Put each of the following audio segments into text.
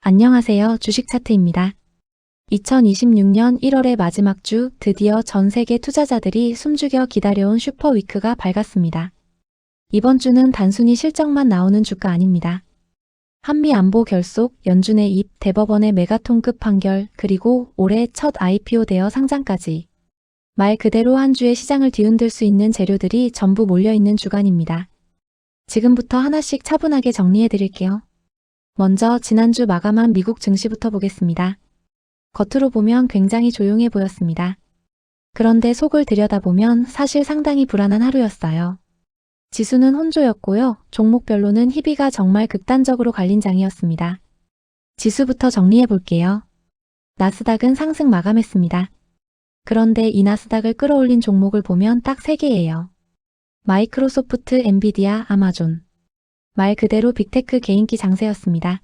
안녕하세요. 주식 차트입니다. 2026년 1월의 마지막 주 드디어 전 세계 투자자들이 숨죽여 기다려온 슈퍼위크가 밝았습니다. 이번 주는 단순히 실적만 나오는 주가 아닙니다. 한미 안보 결속, 연준의 입, 대법원의 메가톤급 판결, 그리고 올해 첫 IPO 대여 상장까지. 말 그대로 한 주의 시장을 뒤흔들 수 있는 재료들이 전부 몰려있는 주간입니다. 지금부터 하나씩 차분하게 정리해 드릴게요. 먼저 지난주 마감한 미국 증시부터 보겠습니다. 겉으로 보면 굉장히 조용해 보였습니다. 그런데 속을 들여다보면 사실 상당히 불안한 하루였어요. 지수는 혼조였고요. 종목별로는 희비가 정말 극단적으로 갈린 장이었습니다. 지수부터 정리해 볼게요. 나스닥은 상승 마감했습니다. 그런데 이 나스닥을 끌어올린 종목을 보면 딱 3개예요. 마이크로소프트, 엔비디아, 아마존. 말 그대로 빅테크 개인기 장세였습니다.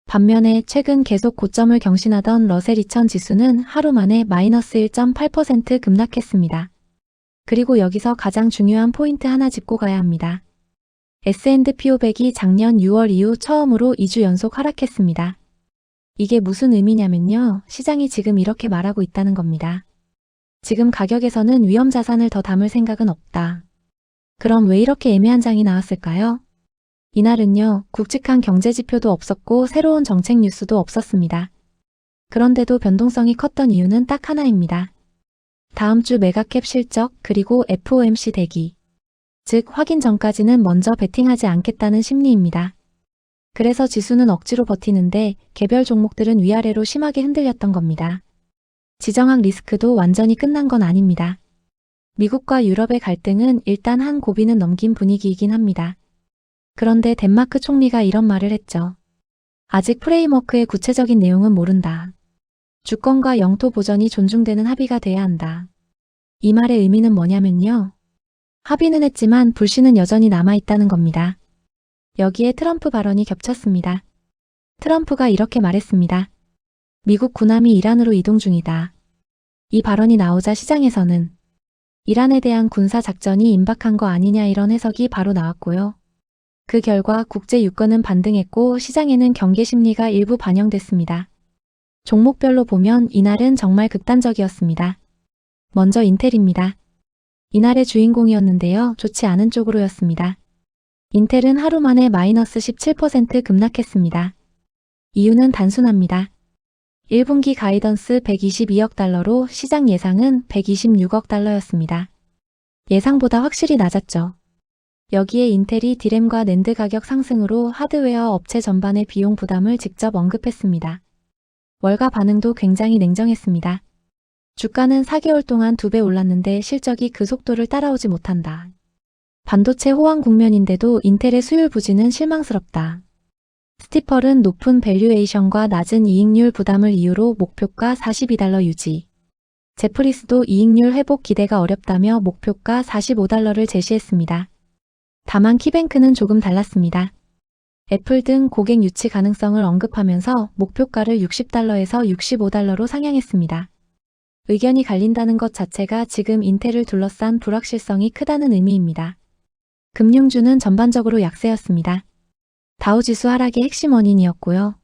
반면에 최근 계속 고점을 경신하던 러셀 2000 지수는 하루 만에 마이너스 1.8% 급락했습니다. 그리고 여기서 가장 중요한 포인트 하나 짚고 가야 합니다. S&P 500이 작년 6월 이후 처음으로 2주 연속 하락했습니다. 이게 무슨 의미냐면요. 시장이 지금 이렇게 말하고 있다는 겁니다. 지금 가격에서는 위험 자산을 더 담을 생각은 없다. 그럼 왜 이렇게 애매한 장이 나왔을까요? 이날은요, 굵직한 경제지표도 없었고 새로운 정책 뉴스도 없었습니다. 그런데도 변동성이 컸던 이유는 딱 하나입니다. 다음 주 메가캡 실적 그리고 FOMC 대기. 즉 확인 전까지는 먼저 베팅하지 않겠다는 심리입니다. 그래서 지수는 억지로 버티는데 개별 종목들은 위아래로 심하게 흔들렸던 겁니다. 지정학 리스크도 완전히 끝난 건 아닙니다. 미국과 유럽의 갈등은 일단 한 고비는 넘긴 분위기이긴 합니다. 그런데 덴마크 총리가 이런 말을 했죠. 아직 프레임워크의 구체적인 내용은 모른다. 주권과 영토 보전이 존중되는 합의가 돼야 한다. 이 말의 의미는 뭐냐면요. 합의는 했지만 불씨는 여전히 남아있다는 겁니다. 여기에 트럼프 발언이 겹쳤습니다. 트럼프가 이렇게 말했습니다. 미국 군함이 이란으로 이동 중이다. 이 발언이 나오자 시장에서는 이란에 대한 군사 작전이 임박한 거 아니냐 이런 해석이 바로 나왔고요. 그 결과 국제 유가는 반등했고 시장에는 경계 심리가 일부 반영됐습니다. 종목별로 보면 이날은 정말 극단적이었습니다. 먼저 인텔입니다. 이날의 주인공이었는데요. 좋지 않은 쪽으로였습니다. 인텔은 하루 만에 마이너스 17% 급락했습니다. 이유는 단순합니다. 1분기 가이던스 122억 달러로 시장 예상은 126억 달러였습니다. 예상보다 확실히 낮았죠. 여기에 인텔이 디램과 낸드 가격 상승으로 하드웨어 업체 전반의 비용 부담을 직접 언급했습니다. 월가 반응도 굉장히 냉정했습니다. 주가는 4개월 동안 2배 올랐는데 실적이 그 속도를 따라오지 못한다. 반도체 호황 국면인데도 인텔의 수율 부진은 실망스럽다. 스티펄은 높은 밸류에이션과 낮은 이익률 부담을 이유로 목표가 42달러 유지. 제프리스도 이익률 회복 기대가 어렵다며 목표가 45달러를 제시했습니다. 다만 키뱅크는 조금 달랐습니다. 애플 등 고객 유치 가능성을 언급하면서 목표가를 60달러에서 65달러로 상향했습니다. 의견이 갈린다는 것 자체가 지금 인텔을 둘러싼 불확실성이 크다는 의미입니다. 금융주는 전반적으로 약세였습니다. 다우지수 하락의 핵심 원인이었고요.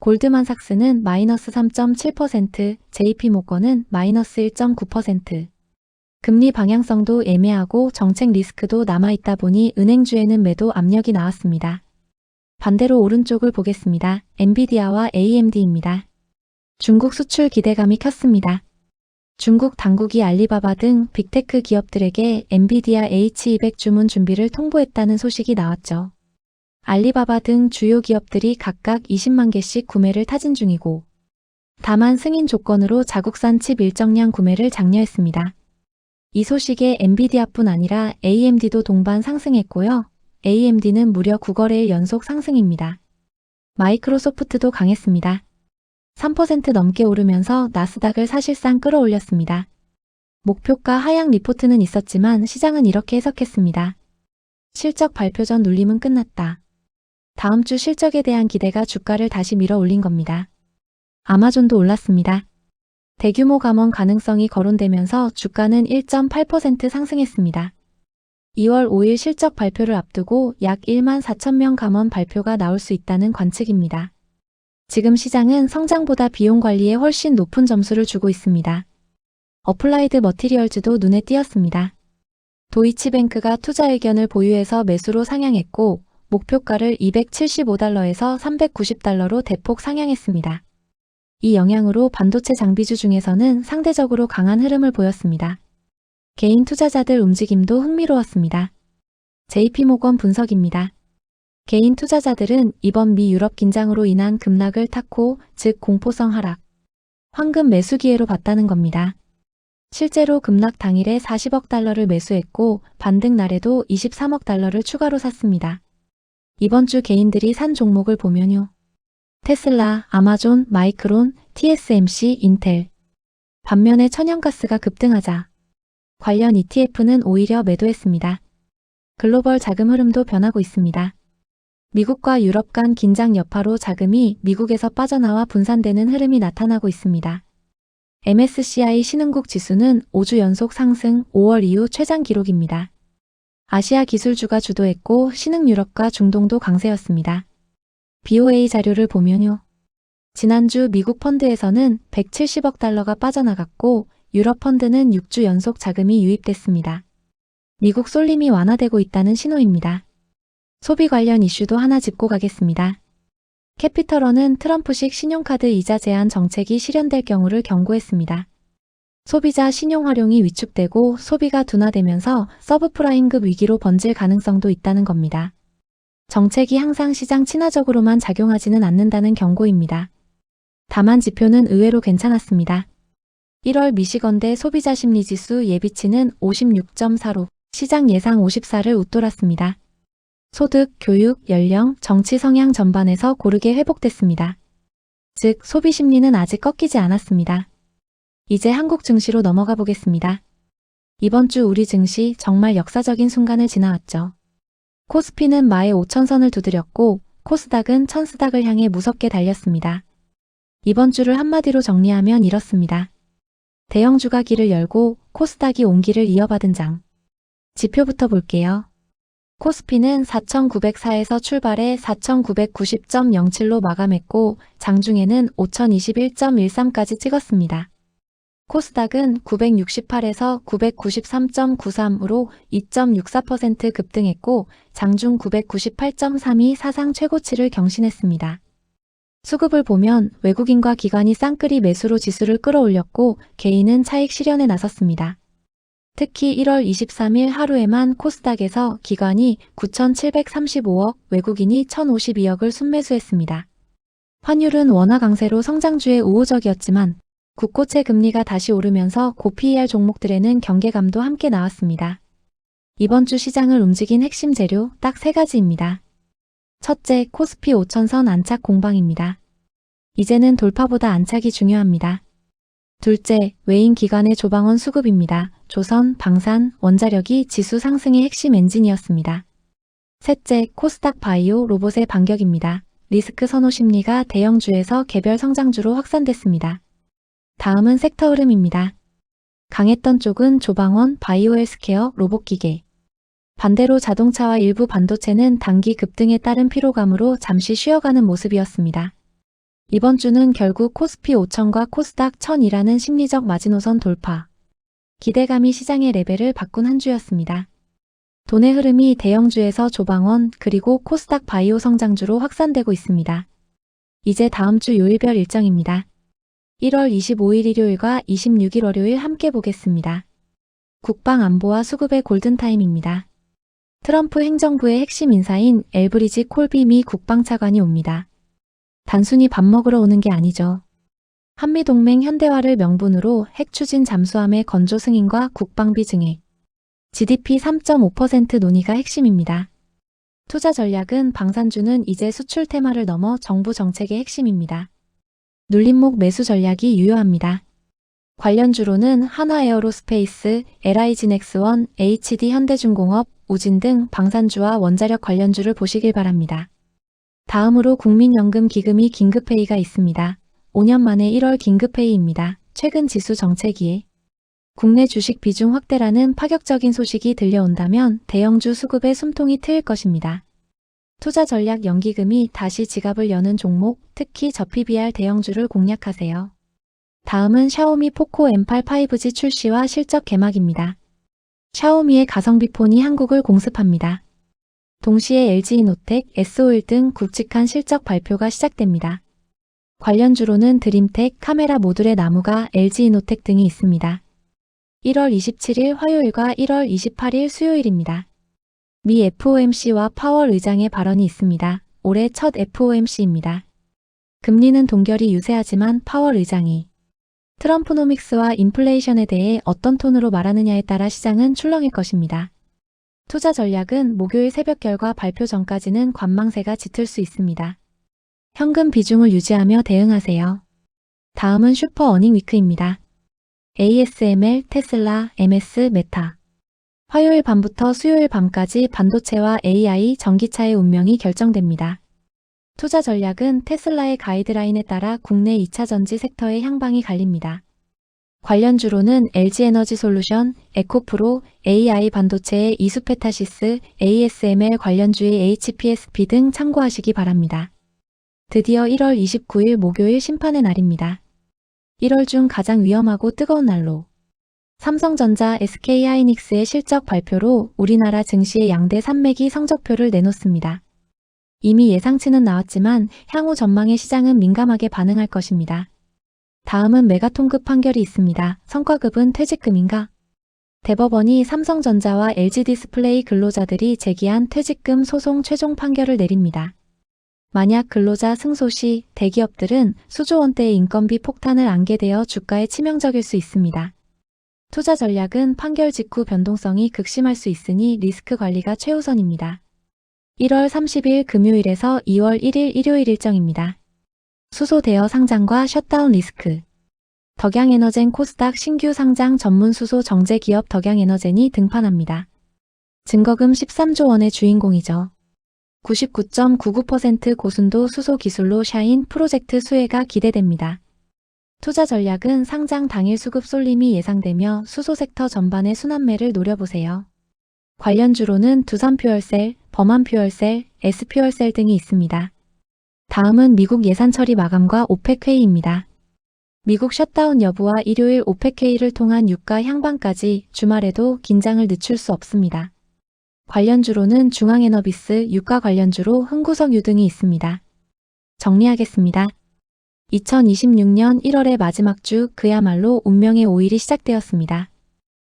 골드만삭스는 마이너스 3.7%, JP모건은 마이너스 1.9%. 금리 방향성도 애매하고 정책 리스크도 남아있다 보니 은행주에는 매도 압력이 나왔습니다. 반대로 오른쪽을 보겠습니다. 엔비디아와 AMD입니다. 중국 수출 기대감이 컸습니다. 중국 당국이 알리바바 등 빅테크 기업들에게 엔비디아 H200 주문 준비를 통보했다는 소식이 나왔죠. 알리바바 등 주요 기업들이 각각 20만 개씩 구매를 타진 중이고 다만 승인 조건으로 자국산 칩 일정량 구매를 장려했습니다. 이 소식에 엔비디아뿐 아니라 AMD도 동반 상승했고요. AMD는 무려 9거래일 연속 상승입니다. 마이크로소프트도 강했습니다. 3% 넘게 오르면서 나스닥을 사실상 끌어올렸습니다. 목표가 하향 리포트는 있었지만 시장은 이렇게 해석했습니다. 실적 발표 전 눌림은 끝났다. 다음 주 실적에 대한 기대가 주가를 다시 밀어 올린 겁니다. 아마존도 올랐습니다. 대규모 감원 가능성이 거론되면서 주가는 1.8% 상승했습니다. 2월 5일 실적 발표를 앞두고 약 1만 4천 명 감원 발표가 나올 수 있다는 관측입니다. 지금 시장은 성장보다 비용 관리에 훨씬 높은 점수를 주고 있습니다. 어플라이드 머티리얼즈도 눈에 띄었습니다. 도이치뱅크가 투자 의견을 보유해서 매수로 상향했고 목표가를 275달러에서 390달러로 대폭 상향했습니다. 이 영향으로 반도체 장비주 중에서는 상대적으로 강한 흐름을 보였습니다. 개인 투자자들 움직임도 흥미로웠습니다. JP모건 분석입니다. 개인 투자자들은 이번 미 유럽 긴장으로 인한 급락을 탔고, 즉 공포성 하락, 황금 매수 기회로 봤다는 겁니다. 실제로 급락 당일에 40억 달러를 매수했고 반등 날에도 23억 달러를 추가로 샀습니다. 이번 주 개인들이 산 종목을 보면요. 테슬라, 아마존, 마이크론, TSMC, 인텔. 반면에 천연가스가 급등하자 관련 ETF는 오히려 매도했습니다. 글로벌 자금 흐름도 변하고 있습니다. 미국과 유럽 간 긴장 여파로 자금이 미국에서 빠져나와 분산되는 흐름이 나타나고 있습니다. MSCI 신흥국 지수는 5주 연속 상승, 5월 이후 최장 기록입니다. 아시아 기술주가 주도했고 신흥 유럽과 중동도 강세였습니다. BOA 자료를 보면요. 지난주 미국 펀드에서는 170억 달러가 빠져나갔고 유럽 펀드는 6주 연속 자금이 유입됐습니다. 미국 쏠림이 완화되고 있다는 신호입니다. 소비 관련 이슈도 하나 짚고 가겠습니다. 캐피털원은 트럼프식 신용카드 이자 제한 정책이 실현될 경우를 경고했습니다. 소비자 신용 활용이 위축되고 소비가 둔화되면서 서브프라임급 위기로 번질 가능성도 있다는 겁니다. 정책이 항상 시장 친화적으로만 작용하지는 않는다는 경고입니다. 다만 지표는 의외로 괜찮았습니다. 1월 미시건대 소비자 심리지수 예비치는 56.4로 시장 예상 54를 웃돌았습니다. 소득, 교육, 연령, 정치 성향 전반에서 고르게 회복됐습니다. 즉, 소비 심리는 아직 꺾이지 않았습니다. 이제 한국 증시로 넘어가 보겠습니다. 이번 주 우리 증시 정말 역사적인 순간을 지나왔죠. 코스피는 마의 5천선을 두드렸고 코스닥은 천스닥을 향해 무섭게 달렸습니다. 이번 주를 한마디로 정리하면 이렇습니다. 대형주가 길을 열고 코스닥이 온기를 이어받은 장. 지표부터 볼게요. 코스피는 4,904에서 출발해 4,990.07로 마감했고 장중에는 5,021.13까지 찍었습니다. 코스닥은 968에서 993.93으로 2.64% 급등했고 장중 998.32 사상 최고치를 경신했습니다. 수급을 보면 외국인과 기관이 쌍끌이 매수로 지수를 끌어올렸고 개인은 차익 실현에 나섰습니다. 특히 1월 23일 하루에만 코스닥에서 기관이 9,735억, 외국인이 1,052억을 순매수했습니다. 환율은 원화 강세로 성장주에 우호적이었지만 국고채 금리가 다시 오르면서 고PER 종목들에는 경계감도 함께 나왔습니다. 이번 주 시장을 움직인 핵심 재료 딱 3가지입니다. 첫째, 코스피 5천선 안착 공방입니다. 이제는 돌파보다 안착이 중요합니다. 둘째, 외인 기관의 조방원 수급입니다. 조선, 방산, 원자력이 지수 상승의 핵심 엔진이었습니다. 셋째, 코스닥 바이오 로봇의 반격입니다. 리스크 선호 심리가 대형주에서 개별 성장주로 확산됐습니다. 다음은 섹터 흐름입니다. 강했던 쪽은 조방원, 바이오 헬스케어, 로봇기계. 반대로 자동차와 일부 반도체는 단기 급등에 따른 피로감으로 잠시 쉬어가는 모습이었습니다. 이번 주는 결국 코스피 5천과 코스닥 1000이라는 심리적 마지노선 돌파. 기대감이 시장의 레벨을 바꾼 한 주였습니다. 돈의 흐름이 대형주에서 조방원 그리고 코스닥 바이오 성장주로 확산되고 있습니다. 이제 다음 주 요일별 일정입니다. 1월 25일 일요일과 26일 월요일 함께 보겠습니다. 국방 안보와 수급의 골든타임입니다. 트럼프 행정부의 핵심 인사인 엘브리지 콜비 미 국방차관이 옵니다. 단순히 밥 먹으러 오는 게 아니죠. 한미동맹 현대화를 명분으로 핵 추진 잠수함의 건조 승인과 국방비 증액, GDP 3.5% 논의가 핵심입니다. 투자 전략은 방산주는 이제 수출 테마를 넘어 정부 정책의 핵심입니다. 눌림목 매수 전략이 유효합니다. 관련주로는 한화에어로스페이스, LI진엑스원, HD 현대중공업, 우진 등 방산주와 원자력 관련주를 보시길 바랍니다. 다음으로 국민연금 기금이 긴급회의가 있습니다. 5년 만에 1월 긴급회의입니다. 최근 지수 정체기에 국내 주식 비중 확대라는 파격적인 소식이 들려온다면 대형주 수급에 숨통이 트일 것입니다. 투자 전략 연기금이 다시 지갑을 여는 종목, 특히 저PBR 대형주를 공략하세요. 다음은 샤오미 포코 M8 5G 출시와 실적 개막입니다. 샤오미의 가성비 폰이 한국을 공습합니다. 동시에 LG이노텍, S51 등 굵직한 실적 발표가 시작됩니다. 관련주로는 드림텍, 카메라 모듈의 나무가, LG이노텍 등이 있습니다. 1월 27일 화요일과 1월 28일 수요일입니다. 미 FOMC와 파월 의장의 발언이 있습니다. 올해 첫 FOMC입니다. 금리는 동결이 유세하지만 파월 의장이 트럼프노믹스와 인플레이션에 대해 어떤 톤으로 말하느냐에 따라 시장은 출렁일 것입니다. 투자 전략은 목요일 새벽 결과 발표 전까지는 관망세가 짙을 수 있습니다. 현금 비중을 유지하며 대응하세요. 다음은 슈퍼 어닝 위크입니다. ASML, 테슬라, MS, 메타. 화요일 밤부터 수요일 밤까지 반도체와 AI, 전기차의 운명이 결정됩니다. 투자 전략은 테슬라의 가이드라인에 따라 국내 2차 전지 섹터의 향방이 갈립니다. 관련주로는 LG에너지솔루션, 에코프로, AI 반도체의 이수페타시스, ASML 관련주의 HPSP 등 참고하시기 바랍니다. 드디어 1월 29일 목요일 심판의 날입니다. 1월 중 가장 위험하고 뜨거운 날로 삼성전자, SK하이닉스의 실적 발표로 우리나라 증시의 양대 산맥이 성적표를 내놓습니다. 이미 예상치는 나왔지만 향후 전망에 시장은 민감하게 반응할 것입니다. 다음은 메가톤급 판결이 있습니다. 성과급은 퇴직금인가? 대법원이 삼성전자와 LG디스플레이 근로자들이 제기한 퇴직금 소송 최종 판결을 내립니다. 만약 근로자 승소 시 대기업들은 수조 원대의 인건비 폭탄을 안게 되어 주가에 치명적일 수 있습니다. 투자 전략은 판결 직후 변동성이 극심할 수 있으니 리스크 관리가 최우선입니다. 1월 30일 금요일에서 2월 1일 일요일 일정입니다. 수소 대여 상장과 셧다운 리스크. 덕양에너젠 코스닥 신규 상장 전문 수소 정제 기업 덕양에너젠이 등판합니다. 증거금 13조 원의 주인공이죠. 99.99% 고순도 수소 기술로 샤인 프로젝트 수혜가 기대됩니다. 투자 전략은 상장 당일 수급 쏠림이 예상되며 수소 섹터 전반의 순환매를 노려보세요. 관련주로는 두산퓨얼셀, 범한퓨얼셀, S퓨얼셀 등이 있습니다. 다음은 미국 예산 처리 마감과 오펙 회의입니다. 미국 셧다운 여부와 일요일 오펙 회의를 통한 유가 향방까지 주말에도 긴장을 늦출 수 없습니다. 관련주로는 중앙에너비스, 유가 관련주로 흥구석유 등이 있습니다. 정리하겠습니다. 2026년 1월의 마지막 주, 그야말로 운명의 5일이 시작되었습니다.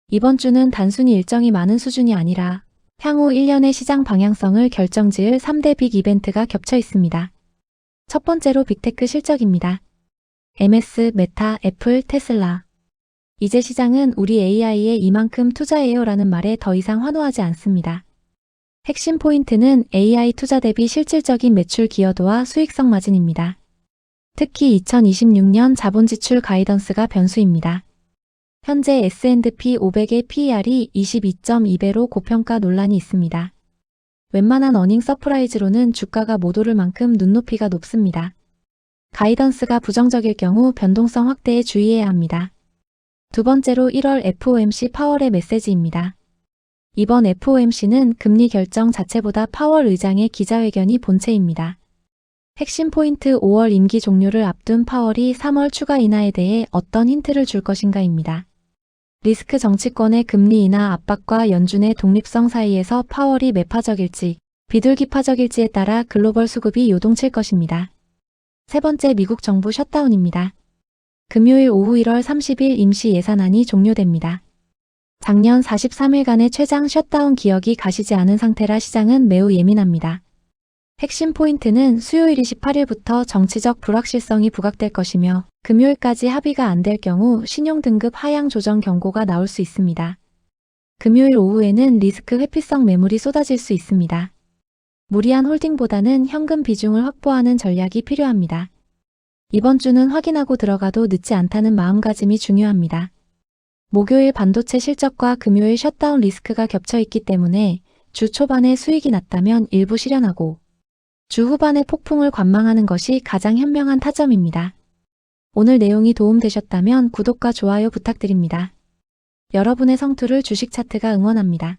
이번 주는 단순히 일정이 많은 수준이 아니라 향후 1년의 시장 방향성을 결정지을 3대 빅 이벤트가 겹쳐 있습니다. 첫 번째로 빅테크 실적입니다. MS, 메타, 애플, 테슬라. 이제 시장은 우리 AI에 이만큼 투자해요 라는 말에 더 이상 환호하지 않습니다. 핵심 포인트는 AI 투자 대비 실질적인 매출 기여도와 수익성 마진입니다. 특히 2026년 자본 지출 가이던스가 변수입니다. 현재 S&P 500의 PER이 22.2배로 고평가 논란이 있습니다. 웬만한 어닝 서프라이즈로는 주가가 못 오를 만큼 눈높이가 높습니다. 가이던스가 부정적일 경우 변동성 확대에 주의해야 합니다. 두 번째로 1월 FOMC 파월의 메시지입니다. 이번 FOMC는 금리 결정 자체보다 파월 의장의 기자회견이 본체입니다. 핵심 포인트 5월 임기 종료를 앞둔 파월이 3월 추가 인하에 대해 어떤 힌트를 줄 것인가입니다. 리스크 정치권의 금리 인하 압박과 연준의 독립성 사이에서 파월이 매파적일지 비둘기파적일지에 따라 글로벌 수급이 요동칠 것입니다. 세 번째 미국 정부 셧다운입니다. 금요일 오후 1월 30일 임시 예산안이 종료됩니다. 작년 43일간의 최장 셧다운 기억이 가시지 않은 상태라 시장은 매우 예민합니다. 핵심 포인트는 수요일 28일부터 정치적 불확실성이 부각될 것이며 금요일까지 합의가 안 될 경우 신용등급 하향 조정 경고가 나올 수 있습니다. 금요일 오후에는 리스크 회피성 매물이 쏟아질 수 있습니다. 무리한 홀딩보다는 현금 비중을 확보하는 전략이 필요합니다. 이번 주는 확인하고 들어가도 늦지 않다는 마음가짐이 중요합니다. 목요일 반도체 실적과 금요일 셧다운 리스크가 겹쳐 있기 때문에 주 초반에 수익이 났다면 일부 실현하고 주 후반에 폭풍을 관망하는 것이 가장 현명한 타점입니다. 오늘 내용이 도움되셨다면 구독과 좋아요 부탁드립니다. 여러분의 성투를 주식 차트가 응원합니다.